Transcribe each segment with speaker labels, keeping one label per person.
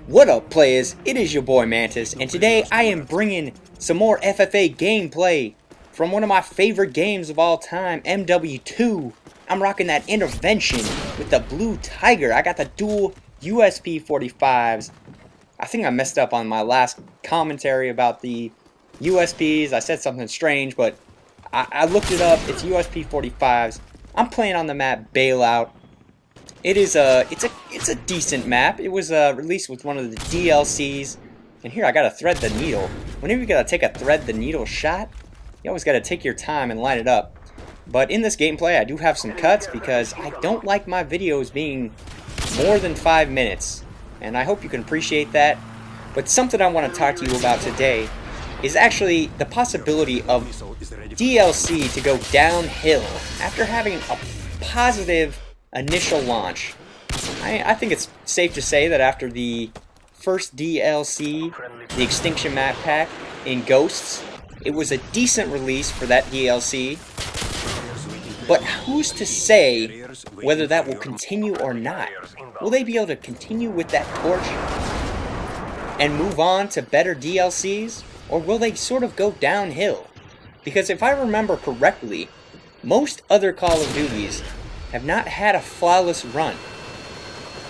Speaker 1: What up, players? It is your boy Mantis, and today I am bringing some more FFA gameplay from one of my favorite games of all time, MW2. I'm rocking that intervention with the blue tiger. I got the dual USP 45s. I think I messed up on my last commentary about the USPs. I said something strange, but I looked it up. It's USP 45s. I'm playing on the map Bailout. It's a decent map. It was released with one of the DLCs. And here I gotta thread the needle. Whenever you gotta take a thread the needle shot, you always gotta take your time and line it up. But in this gameplay, I do have some cuts because I don't like my videos being more than 5 minutes. And I hope you can appreciate that. But something I want to talk to you about today is actually the possibility of DLC to go downhill after having a positive initial launch. I think it's safe to say that after the first DLC, the Extinction Map Pack in Ghosts, it was a decent release for that DLC. But who's to say whether that will continue or not? Will they be able to continue with that torch and move on to better DLCs? Or will they sort of go downhill? Because if I remember correctly, most other Call of Duties have not had a flawless run.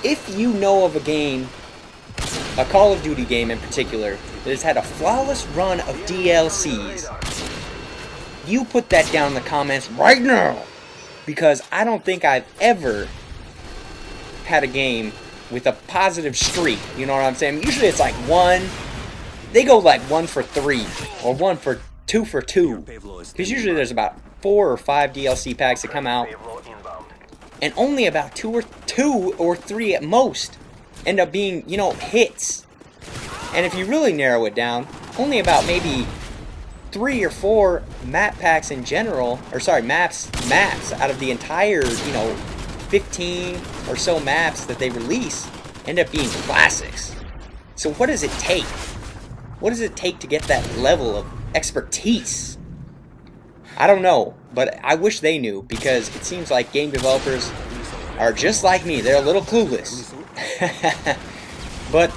Speaker 1: If you know of a game, a Call of Duty game in particular, that has had a flawless run of DLCs, you put that down in the comments right now. Because I don't think I've ever had a game with a positive streak. You know what I'm saying? Usually it's like they go like 1 for 3 or 2 for 2. Because usually there's about 4 or 5 DLC packs that come out. And only about 2 or 3 at most end up being, you know, hits. And if you really narrow it down, only about maybe 3 or 4 map packs in general, or sorry, maps out of the entire, 15 or so maps that they release end up being classics. So what does it take? What does it take to get that level of expertise? I don't know, but I wish they knew, because it seems like game developers are just like me. They're a little clueless. But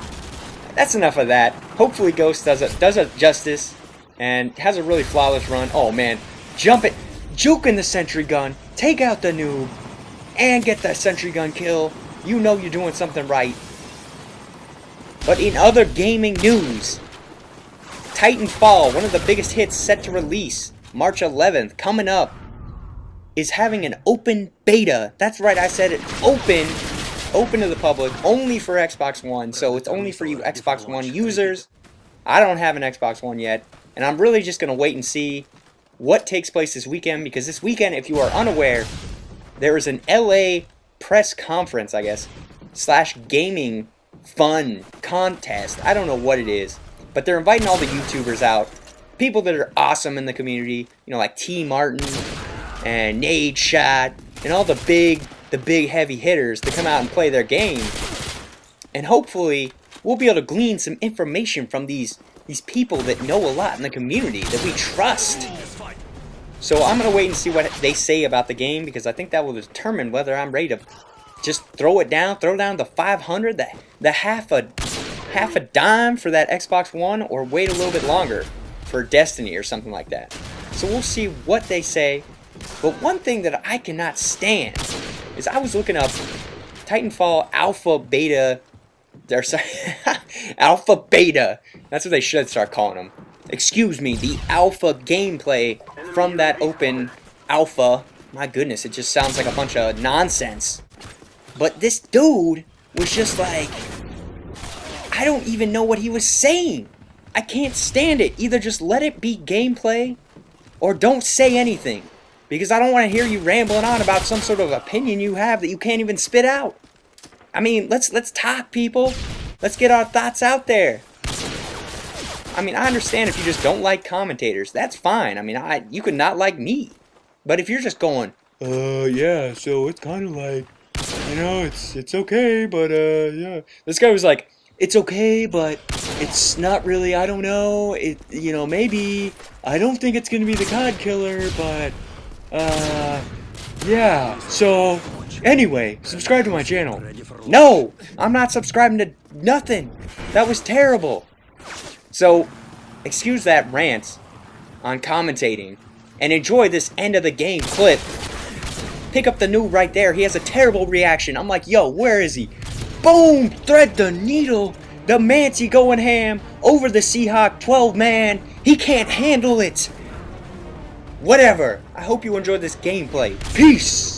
Speaker 1: that's enough of that. Hopefully Ghost does it justice and has a really flawless run. Oh man, jump it, juke in the sentry gun, take out the noob, and get that sentry gun kill. You know you're doing something right. But in other gaming news, Titanfall, one of the biggest hits set to release March 11th, coming up, is having an open beta. That's right, I said it, open to the public, only for Xbox One. So it's only for you Xbox One users. I don't have an Xbox One yet, and I'm really just going to wait and see what takes place this weekend, because this weekend, if you are unaware, there is an LA press conference, I guess, / gaming fun contest. I don't know what it is, but they're inviting all the YouTubers out, people that are awesome in the community, like T Martin and Nade Shot and all the big heavy hitters to come out and play their game. And hopefully we'll be able to glean some information from these people that know a lot in the community, that we trust. So I'm going to wait and see what they say about the game, because I think that will determine whether I'm ready to just throw down the 500, the half a dime for that Xbox One, or wait a little bit longer for Destiny or something like that. So we'll see what they say. But one thing that I cannot stand is I was looking up Titanfall Alpha Beta. Alpha Beta. That's what they should start calling them. Excuse me, the alpha gameplay from that open alpha. My goodness, it just sounds like a bunch of nonsense. But this dude was just like, I don't even know what he was saying. I can't stand it. Either just let it be gameplay, or don't say anything. Because I don't want to hear you rambling on about some sort of opinion you have that you can't even spit out. I mean, let's talk, people. Let's get our thoughts out there. I mean, I understand if you just don't like commentators. That's fine. I mean, you could not like me. But if you're just going, yeah, so it's kind of like, it's okay, but, yeah. This guy was like, it's okay, but it's not really, I don't know. Maybe, I don't think it's going to be the COD Killer, but, yeah, so Anyway, subscribe to my channel. No! I'm not subscribing to nothing. That was terrible. So, excuse that rant on commentating. And enjoy this end of the game clip. Pick up the noob right there. He has a terrible reaction. I'm like, yo, where is he? Boom! Thread the needle. The Mancy going ham over the Seahawk 12-man. He can't handle it. Whatever. I hope you enjoyed this gameplay. Peace!